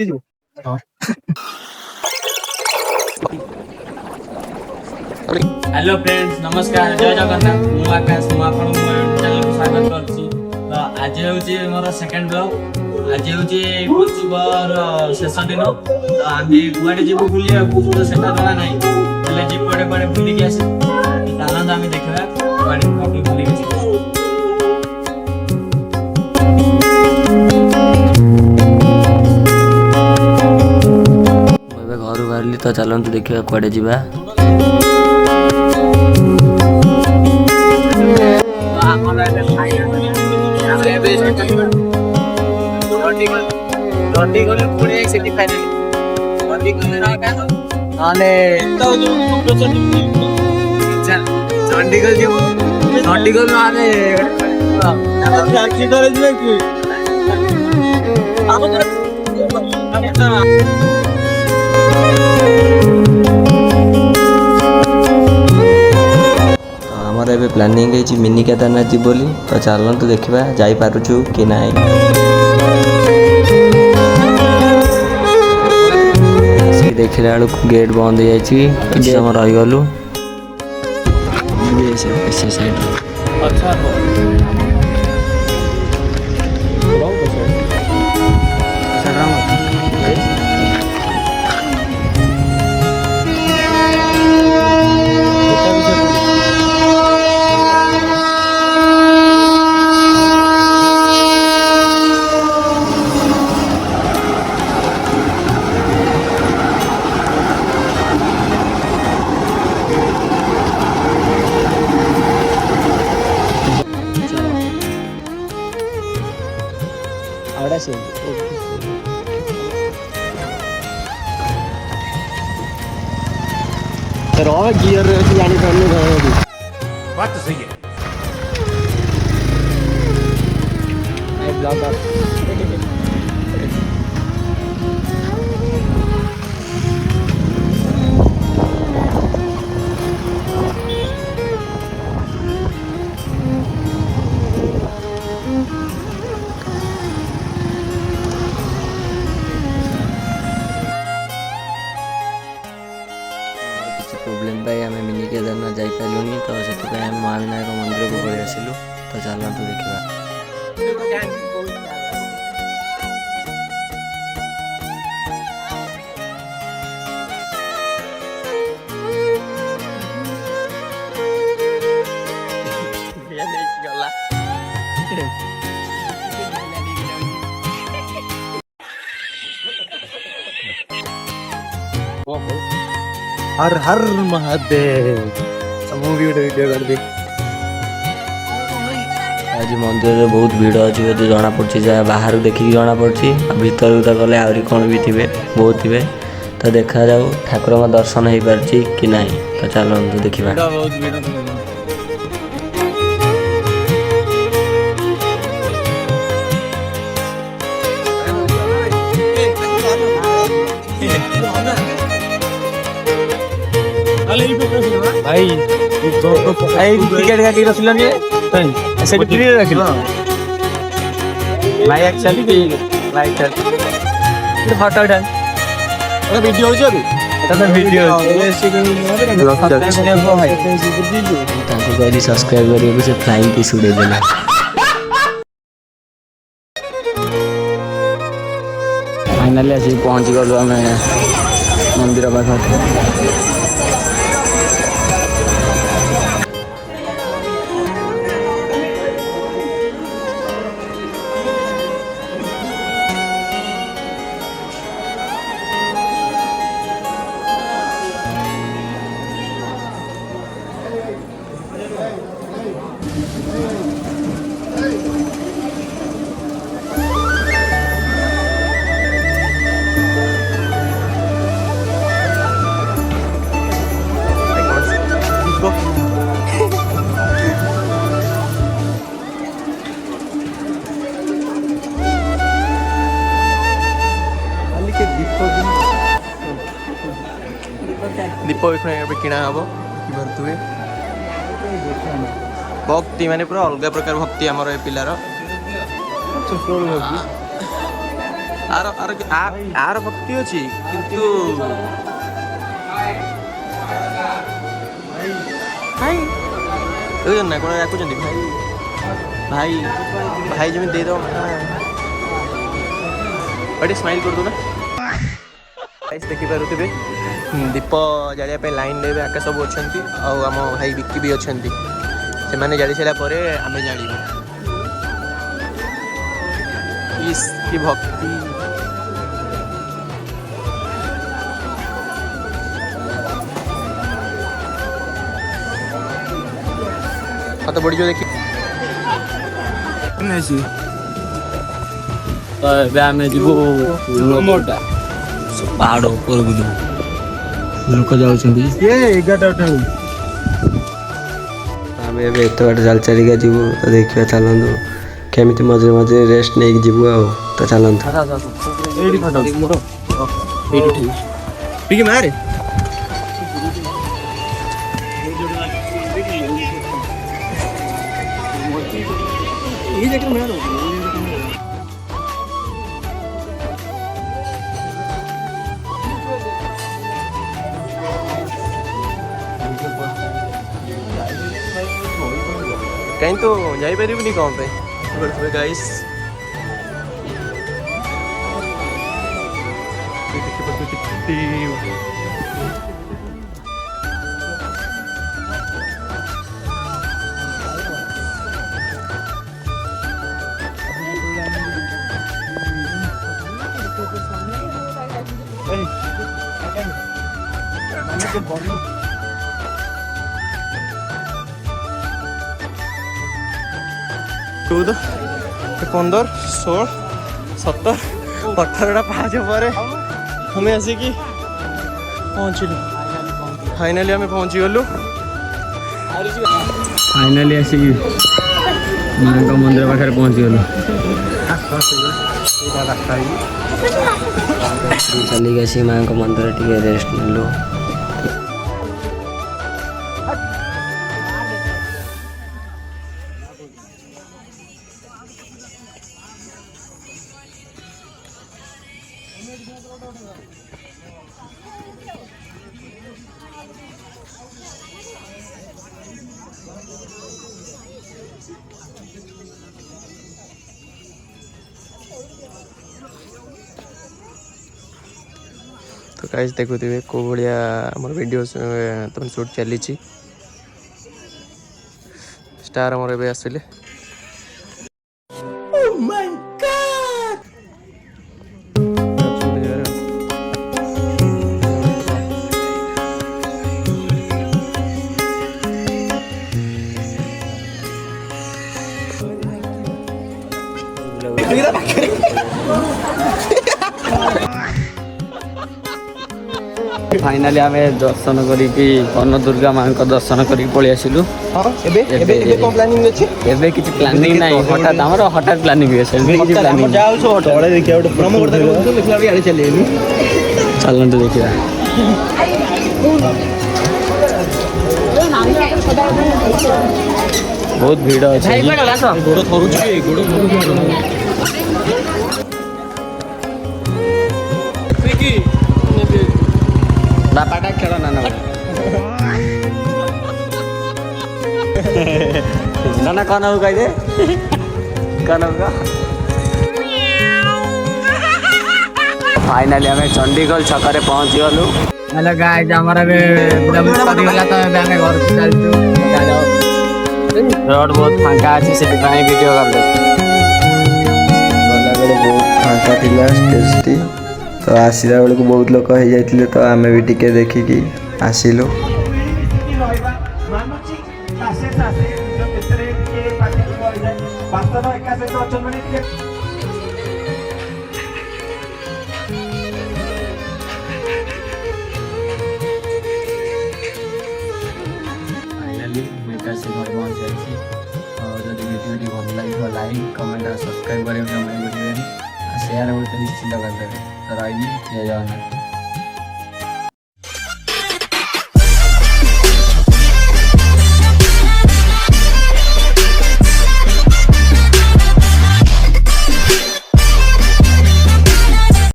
Hello friends नमस्कार जय जगन्नाथ मु आकाश मु आपन चैनल को स्वागत करछि। तो आज होची मोर सेकंड ब्लॉग। आज होची पुचुबर शेष दिन। तो आमी गुवाडे जेबो बुलिया तो सेटा जणा नाही तले जी पडे पडे बुली के आसे तालन आमी देखबा गुवाडे कॉपी बुली के। घर बाहरली तो चलतु देखा कड़े जा आमर ए प्लानिंग है मिनी केदारनाथ जी बोली। तो चलतु देखा जापु कि ना देखला बेलू गेट बंद हो जाए रहीगलु। गियर बात तो सही है। प्रोब्लेम आम मिनी केदारनाथ जापारूनी तो से महाविनायक मंदिर को पलि आसलु। तो चलतु देखा हर हर महादेव वीडियो कर दे। आज मंदिर में बहुत भीड़ अच्छी बोलते जना पड़ी बाहर देखिक जना पड़ी भीतर तो गले आहरी कौन भी थे बहुत थे। तो देखा जाऊ ठाकुर दर्शन हो पार्ची कि ना। तो चलते देखा भाई टिकट काटी रखिल से रखिल भाई एक्चुअली फोटो उठा वीडियो कहली सब्सक्राइब करिए से फ्लाइंग किस उड़े देला। फाइनली आसी पहुँची गलु आम मंदिर पाखे। दीप किणा हम कि भक्ति माने पूरा अलग प्रकार भक्ति आमर ए पिलार आर आर आर भक्ति अछि किंतु भाई ए ना कोन याकु जंदी भाई भाई भाई जमी दे दो बड़ी स्माइल कर दो ना गाइस देखि पारुथिबे दीप जालिया पे लाइन लेबे आके सब अछंती आ हम भाई विक्की भी अछंती से माने जाली छला परे हमें जालिबो इस की भक्ति तो बड़ी जो देखी नहीं तो आम जीवो मोटा पहाड़ ऊपर को लोक जाउछंती ये 11टा आम एत बाट चल चलिका जीवु तो देखिए चलतु केमी मझे मझे रेस्ट नहीं जीवु तो ठीक मारे कहीं तो जापर कौन पे गाइस चौदह 15 16 17 18टा पाँच पर हमें आसिकी पहुँचलु फाइनाली आम पहुँची गलु फाइनाली आसिकी माँ का मंदिर पाखे पहुँची गलु चलिक आसी माँ को मंदिर टे रेस्ट नेलु तो गाइस देखुथिबे को बढ़िया हमर वीडियो तुम शूट चली स्टार हमर एबे आसिले ओह माय गॉड फाइनाली आम दर्शन करी कर्ण दुर्गा माँ को दर्शन करी पलि आसिलु एबे किछि प्लानिंग नाही हठात हमर हठात प्लानिंग हुए चलते देखिए बहुत भीड़ अच्छे बापाटा खेल ना ना कौन हो कह दे कौन होगा फाइनाली हमें चंडीगढ़ छकरे पहुंच गलु हेलो गाइस हमारा भी बुलाबुली गला तो आमे घर को चलछु रोड बहुत फांका अछि से वीडियो कर ले गला बेले बहुत फांका थिला स्टेज तो आसला बेलू बहुत लोक हो जाते तो आम भी टिके देखिकी आसिलु फाइनाली मैं से घर पहुँच जाइए और जब वीडियो भल लगे लाइक कमेंट और सब्सक्राइब करेंगे वीडियो शेयर होते निश्चिंत करते रही जय जगन्नाथ।